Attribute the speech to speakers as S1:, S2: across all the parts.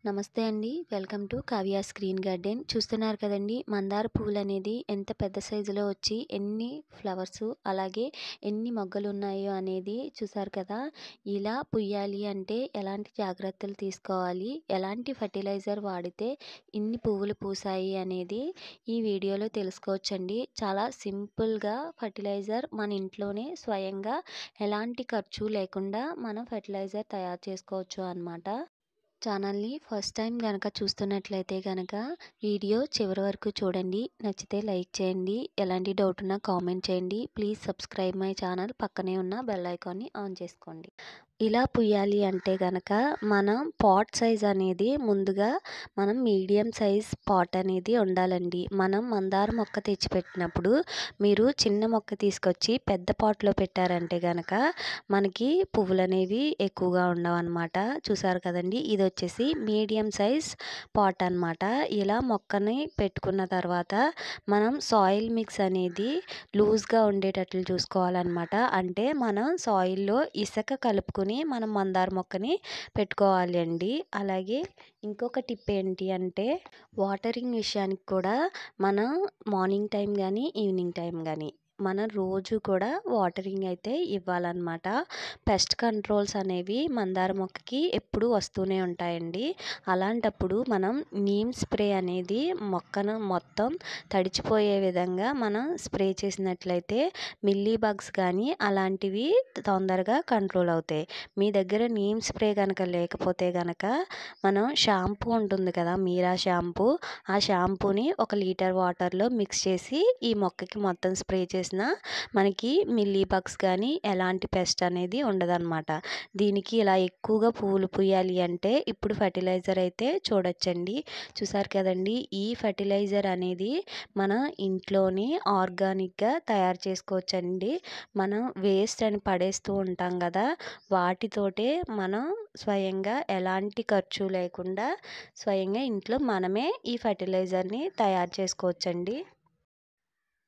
S1: నమస్తే అండి. Welcome to Kavya's green garden. చూస్తున్నారు కదండీ! మందార పువ్వులనేది ఎంత పెద్ద సైజులో వచ్చి ఎన్ని ఫ్లవర్సు, అలాగే ఎన్ని మొగ్గలున్నాయో అనేది చూసారు కదా! ఇలా పుయ్యాలి అంటే ఎలాంటి జాగ్రత్తలు తీసుకోవాలి, ఎలాంటి ఫెర్టిలైజర్ వాడితే ఇన్ని పువ్వులు పూసాయి అనేది ఈ వీడియోలో తెలుసుకోవచ్చండి. చాలా సింపుల్‌గా ఫెర్టిలైజర్ మన ఇంట్లోనే స్వయంగా ఎలాంటి ఖర్చు లేకుండా మనం ఫెర్టిలైజర్ తయారు చేసుకోవచ్చు అనమాట. ఛానల్‌ని ఫస్ట్ టైం గనక చూస్తున్నట్లయితే గనక వీడియో చివరి వరకు చూడండి. నచ్చితే లైక్ చేయండి. ఎలాంటి డౌట్ ఉన్నా కామెంట్ చేయండి. Please subscribe my channel. పక్కనే ఉన్న బెల్ ఐకాన్‌ని ఆన్ చేసుకోండి. ఇలా పుయ్యాలి అంటే గనక మనం పాట్ సైజ్ అనేది ముందుగా మనం మీడియం సైజ్ పాట్ అనేది ఉండాలండి. మనం మందార మొక్క తెచ్చిపెట్టినప్పుడు మీరు చిన్న మొక్క తీసుకొచ్చి పెద్ద పాట్‌లో పెట్టారంటే గనక మనకి పువ్వులనేవి ఎక్కువగా ఉండవన్నమాట. చూసారు కదండీ! ఇదొచ్చేసి మీడియం సైజ్ పాట్ అనమాట. ఇలా మొక్కని పెట్టుకున్న తర్వాత మనం సాయిల్ మిక్స్ అనేది లూజ్‌గా ఉండేటట్లు చూసుకోవాలన్నమాట. అంటే మనం సాయిల్‌లో ఇసక కలుపుకొని మనం మందార మొక్కని పెట్టుకోవాలి అండి. అలాగే ఇంకొక టిప్ ఏంటి అంటే వాటరింగ్ విషయానికి కూడా మనం మార్నింగ్ టైం గానీ, ఈవినింగ్ టైం గానీ మనం రోజు కూడా వాటరింగ్ అయితే ఇవ్వాలన్నమాట. పెస్ట్ కంట్రోల్స్ అనేవి మందార మొక్కకి ఎప్పుడూ వస్తూనే ఉంటాయండి. అలాంటప్పుడు మనం నీమ్ స్ప్రే అనేది మొక్కను మొత్తం తడిచిపోయే విధంగా మనం స్ప్రే చేసినట్లయితే మిల్లీ బగ్స్ కానీ అలాంటివి తొందరగా కంట్రోల్ అవుతాయి. మీ దగ్గర నీమ్ స్ప్రే కనుక లేకపోతే గనక మనం షాంపూ ఉంటుంది కదా, మీరా షాంపూ, ఆ షాంపూని 1 లీటర్ వాటర్లో మిక్స్ చేసి ఈ మొక్కకి మొత్తం స్ప్రే చేసినా మనకి మిల్లీ బగ్స్ కానీ ఎలాంటి పెస్ట్ అనేది ఉండదన్నమాట. దీనికి ఇలా ఎక్కువగా పువ్వులు పూయాలి అంటే ఇప్పుడు ఫెర్టిలైజర్ అయితే చూడొచ్చండి. చూసారు కదండి! ఈ ఫెర్టిలైజర్ అనేది మన ఇంట్లోనే ఆర్గానిక్‌గా తయారు చేసుకోవచ్చండి. మనం వేస్ట్ అని పడేస్తూ ఉంటాం కదా! వాటితోటే మనం స్వయంగా ఎలాంటి ఖర్చు లేకుండా స్వయంగా ఇంట్లో మనమే ఈ ఫెర్టిలైజర్‌ని తయారు చేసుకోవచ్చండి.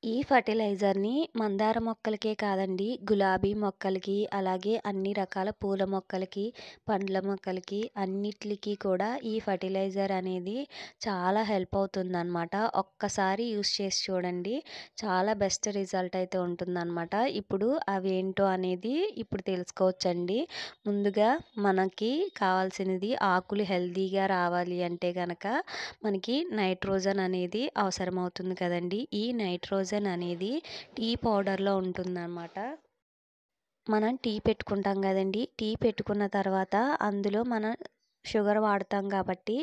S1: ఈ ఫెర్టిలైజర్‌ని మందార మొక్కలకే కాదండి, గులాబీ మొక్కలకి, అలాగే అన్ని రకాల పూల మొక్కలకి, పండ్ల మొక్కలకి అన్నిట్లికి కూడా ఈ ఫెర్టిలైజర్ అనేది చాలా హెల్ప్ అవుతుందనమాట. ఒక్కసారి యూజ్ చేసి చూడండి. చాలా బెస్ట్ రిజల్ట్ అయితే ఉంటుందనమాట. ఇప్పుడు అవేంటో అనేది ఇప్పుడు తెలుసుకోవచ్చండి. ముందుగా మనకి కావాల్సినది ఆకులు హెల్తీగా రావాలి అంటే గనక మనకి నైట్రోజన్ అనేది అవసరమవుతుంది కదండీ! ఈ నైట్రోజన్ అనేది టీ పౌడర్‌లో ఉంటుందన్నమాట. మనం టీ పెట్టుకుంటాం కదండీ! టీ పెట్టుకున్న తర్వాత అందులో మనం షుగర్ వాడతాం కాబట్టి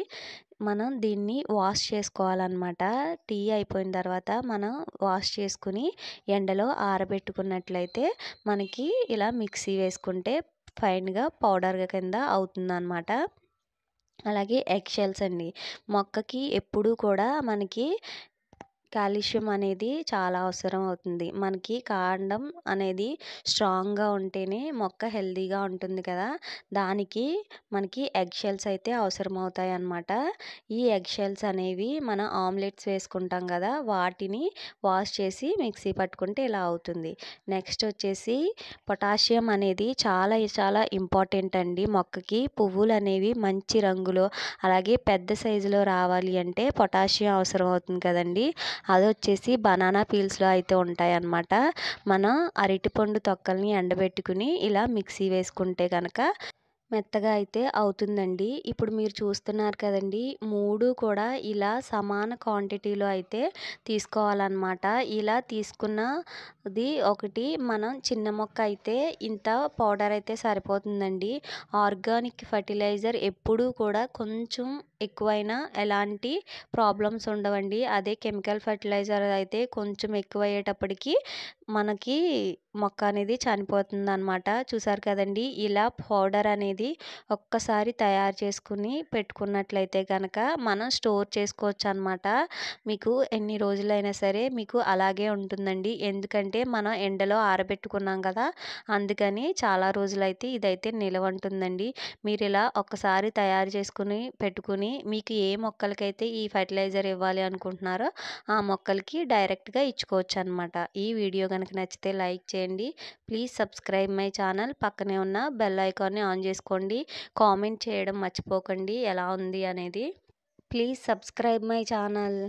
S1: మనం దీన్ని వాష్ చేసుకోవాలన్నమాట. టీ అయిపోయిన తర్వాత మనం వాష్ చేసుకుని ఎండలో ఆరబెట్టుకున్నట్లయితే మనకి ఇలా మిక్సీ వేసుకుంటే ఫైన్‌గా పౌడర్ కింద అవుతుందన్నమాట. అలాగే ఎగ్ షెల్స్ అండి. మొక్కకి ఎప్పుడూ కూడా మనకి కాల్షియం అనేది చాలా అవసరం అవుతుంది. మనకి కాండం అనేది స్ట్రాంగ్‌గా ఉంటేనే మొక్క హెల్తీగా ఉంటుంది కదా! దానికి మనకి ఎగ్ షెల్స్ అయితే అవసరమవుతాయన్నమాట. ఈ ఎగ్ షెల్స్ అనేవి మనం ఆమ్లెట్స్ వేసుకుంటాం కదా! వాటిని వాష్ చేసి మిక్సీ పట్టుకుంటే ఇలా అవుతుంది. నెక్స్ట్ వచ్చేసి పొటాషియం అనేది చాలా చాలా ఇంపార్టెంట్ అండి మొక్కకి. పువ్వులనేవి మంచి రంగులో అలాగే పెద్ద సైజులో రావాలి అంటే పొటాషియం అవసరం అవుతుంది కదండీ! అదొచ్చేసి బనానా పీల్స్‌లో అయితే ఉంటాయన్నమాట. మనం అరటిపండు తొక్కల్ని ఎండబెట్టుకుని ఇలా మిక్సీ వేసుకుంటే గనక మెత్తగా అయితే అవుతుందండి. ఇప్పుడు మీరు చూస్తున్నారు కదండీ! 3 కూడా ఇలా సమాన క్వాంటిటీలో అయితే తీసుకోవాలన్నమాట. ఇలా తీసుకున్నది ఒకటి మనం చిన్న మొక్క అయితే ఇంత పౌడర్ అయితే సరిపోతుందండి. ఆర్గానిక్ ఫెర్టిలైజర్ ఎప్పుడూ కూడా కొంచెం ఎక్కువైనా ఎలాంటి ప్రాబ్లమ్స్ ఉండవండి. అదే కెమికల్ ఫెర్టిలైజర్ అయితే కొంచెం ఎక్కువయ్యేటప్పటికి మనకి మొక్క అనేది చనిపోతుందనమాట. చూసారు కదండీ! ఇలా పౌడర్ అనేది ఒక్కసారి తయారు చేసుకుని పెట్టుకున్నట్లయితే గనక మనం స్టోర్ చేసుకోవచ్చనమాట. మీకు ఎన్ని రోజులైనా సరే మీకు అలాగే ఉంటుందండి. ఎందుకంటే మనం ఎండలో ఆరబెట్టుకున్నాం కదా! అందుకని చాలా రోజులైతే ఇదైతే నిలవుంటుందండి. మీరిలా ఒక్కసారి తయారు చేసుకుని పెట్టుకుని మీకు ఏ మొక్కలకైతే ఈ ఫెర్టిలైజర్ ఇవ్వాలి అనుకుంటున్నారో ఆ మొక్కలకి డైరెక్ట్‌గా ఇచ్చుకోవచ్చనమాట. ఈ వీడియో గనక నచ్చితే లైక్ చేయండి. Please subscribe my channel. పక్కనే ఉన్న బెల్ ఐకాన్‌ని ఆన్ చేసుకోండి. చేసుకోండి. కామెంట్ చేయడం మర్చిపోకండి ఎలా ఉంది అనేది. Please subscribe my channel.